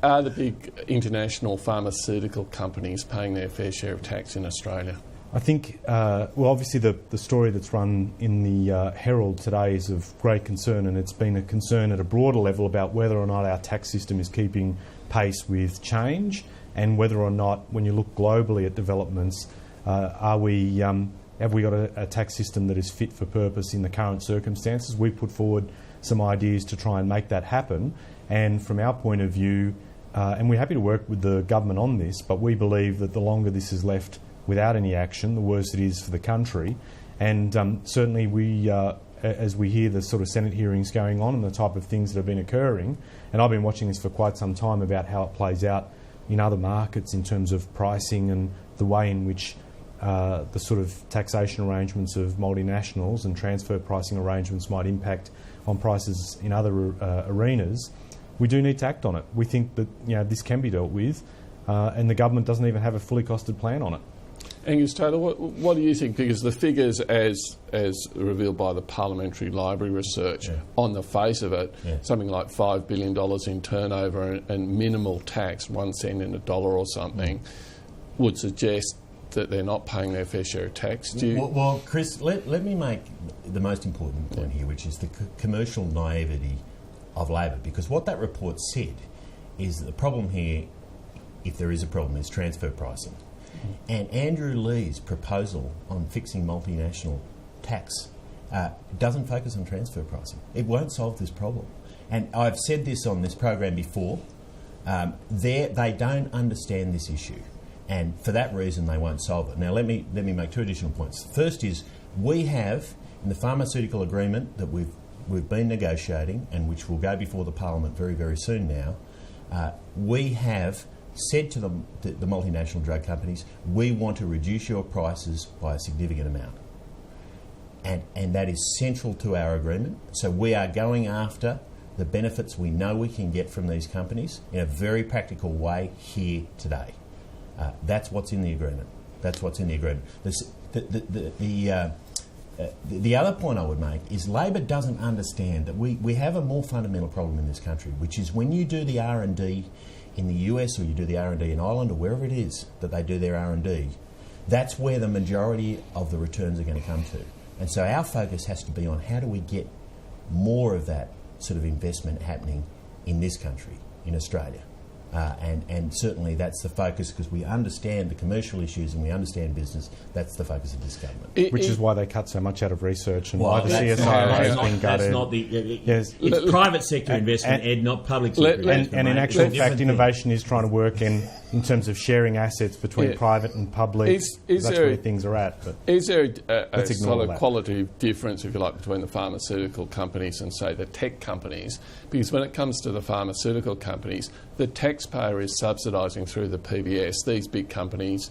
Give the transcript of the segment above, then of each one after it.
Are the big international pharmaceutical companies paying their fair share of tax in Australia? I think, obviously the story that's run in the Herald today is of great concern, and it's been a concern at a broader level about whether or not our tax system is keeping pace with change, and whether or not, when you look globally at developments, have we got a tax system that is fit for purpose in the current circumstances. We've put forward some ideas to try and make that happen, and from our point of view, and we're happy to work with the government on this, but we believe that the longer this is left without any action, the worse it is for the country. And certainly we, as we hear the sort of Senate hearings going on and the type of things that have been occurring, and I've been watching this for quite some time about how it plays out in other markets in terms of pricing and the way in which the sort of taxation arrangements of multinationals and transfer pricing arrangements might impact on prices in other arenas. We do need to act on it. We think that this can be dealt with, and the government doesn't even have a fully costed plan on it. Angus Taylor, what do you think? Because the figures, as revealed by the Parliamentary Library research, on the face of it, something like $5 billion in turnover and minimal tax, 1 cent in a dollar or something, would suggest that they're not paying their fair share of tax. Well, Chris, let me make the most important point here, which is the commercial naivety of Labor, because what that report said is that the problem here, if there is a problem, is transfer pricing. And Andrew Lee's proposal on fixing multinational tax doesn't focus on transfer pricing. It won't solve this problem. And I've said this on this program before. They don't understand this issue, and for that reason they won't solve it. Now let me make 2 additional points. First is, we have in the pharmaceutical agreement that we've been negotiating, and which will go before the Parliament very, very soon now, we have said to the multinational drug companies, we want to reduce your prices by a significant amount. And that is central to our agreement. So we are going after the benefits we know we can get from these companies in a very practical way here today. That's what's in the agreement. That's what's in the agreement. The other point I would make is Labor doesn't understand that we have a more fundamental problem in this country, which is when you do the R&D in the US, or you do the R&D in Ireland, or wherever it is that they do their R&D, that's where the majority of the returns are going to come to. And so our focus has to be on how do we get more of that sort of investment happening in this country, in Australia. And certainly that's the focus, because we understand the commercial issues and we understand business. That's the focus of this government. Which is why they cut so much out of research, and why the CSIRO has been gutted. It's private sector investment, Ed, not public sector investment. And in actual fact, innovation is trying to work in terms of sharing assets between private and public. That's where things are at. But is there a sort of qualitative difference, if you like, between the pharmaceutical companies and, say, the tech companies? Because when it comes to the pharmaceutical companies, the taxpayer is subsidising through the PBS these big companies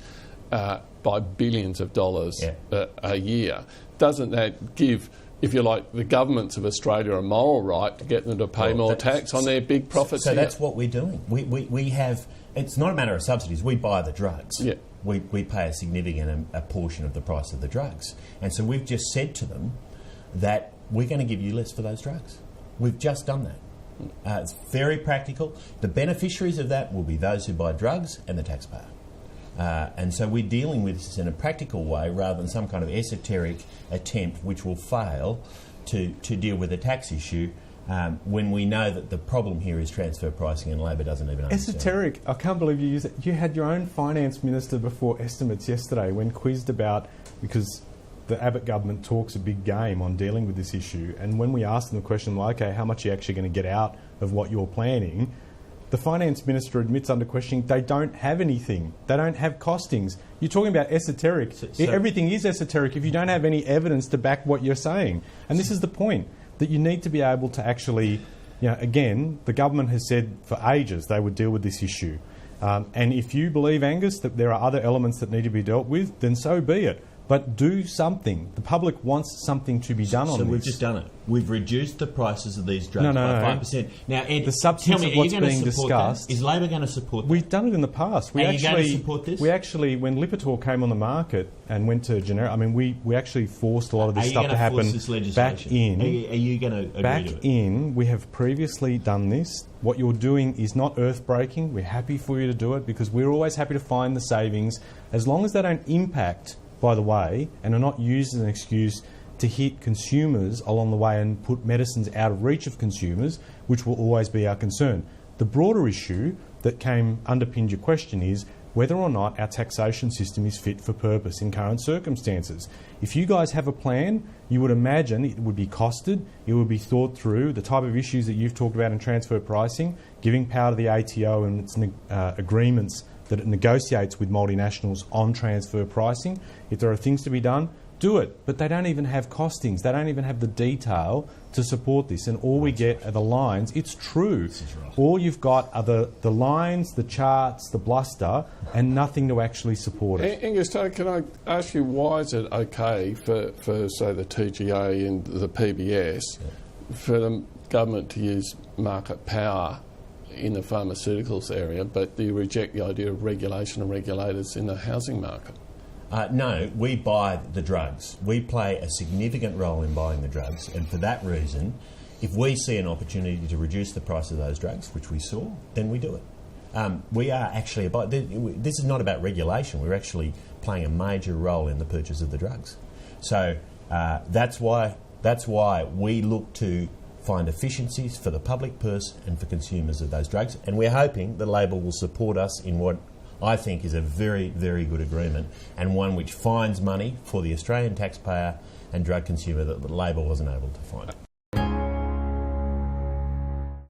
by billions of dollars a year. Doesn't that give, if you like, the governments of Australia a moral right to get them to pay more tax on their big profits? So that's what we're doing. We have. It's not a matter of subsidies. We buy the drugs. Yeah. We pay a significant a portion of the price of the drugs, and so we've just said to them that we're going to give you less for those drugs. We've just done that. It's very practical. The beneficiaries of that will be those who buy drugs and the taxpayer. And so we're dealing with this in a practical way rather than some kind of esoteric attempt which will fail to deal with a tax issue when we know that the problem here is transfer pricing and Labor doesn't even understand. Esoteric. I can't believe you use it. You had your own finance minister before estimates yesterday when quizzed about, because the Abbott government talks a big game on dealing with this issue, and when we asked them the question, like, okay, how much are you actually going to get out of what you're planning, the finance minister admits under questioning they don't have anything. They don't have costings. You're talking about esoteric. Everything is esoteric if you don't have any evidence to back what you're saying. And this is the point, that you need to be able to actually, again, the government has said for ages they would deal with this issue. And if you believe, Angus, that there are other elements that need to be dealt with, then so be it. but do something. The public wants something to be done on this. So we've just done it. We've reduced the prices of these drugs by 5%. Now, Ed, the substance of what's being discussed. Is Labor going to support that? We've done it in the past. Are you going to support this? We actually, when Lipitor came on the market and went to generic, I mean, we actually forced a lot of this stuff to happen back in. Are you going to agree back to it? in? We have previously done this. What you're doing is not earth-breaking. We're happy for you to do it because we're always happy to find the savings as long as they don't impact, by the way, and are not used as an excuse to hit consumers along the way and put medicines out of reach of consumers, which will always be our concern. The broader issue that underpinned your question is whether or not our taxation system is fit for purpose in current circumstances. If you guys have a plan, you would imagine it would be costed, it would be thought through, the type of issues that you've talked about in transfer pricing, giving power to the ATO and its agreements that it negotiates with multinationals on transfer pricing. If there are things to be done, do it. But they don't even have costings. They don't even have the detail to support this. And all we get are the lines. It's true. All you've got are the lines, the charts, the bluster, and nothing to actually support it. Angus, can I ask you, why is it okay for say, the TGA and the PBS for the government to use market power in the pharmaceuticals area, but do you reject the idea of regulation and regulators in the housing market? No, we buy the drugs. We play a significant role in buying the drugs, and for that reason, if we see an opportunity to reduce the price of those drugs, which we saw, then we do it. We are actually this is not about regulation. We're actually playing a major role in the purchase of the drugs. So that's why we look to find efficiencies for the public purse and for consumers of those drugs, and we're hoping that Labor will support us in what I think is a very, very good agreement, and one which finds money for the Australian taxpayer and drug consumer that Labor wasn't able to find.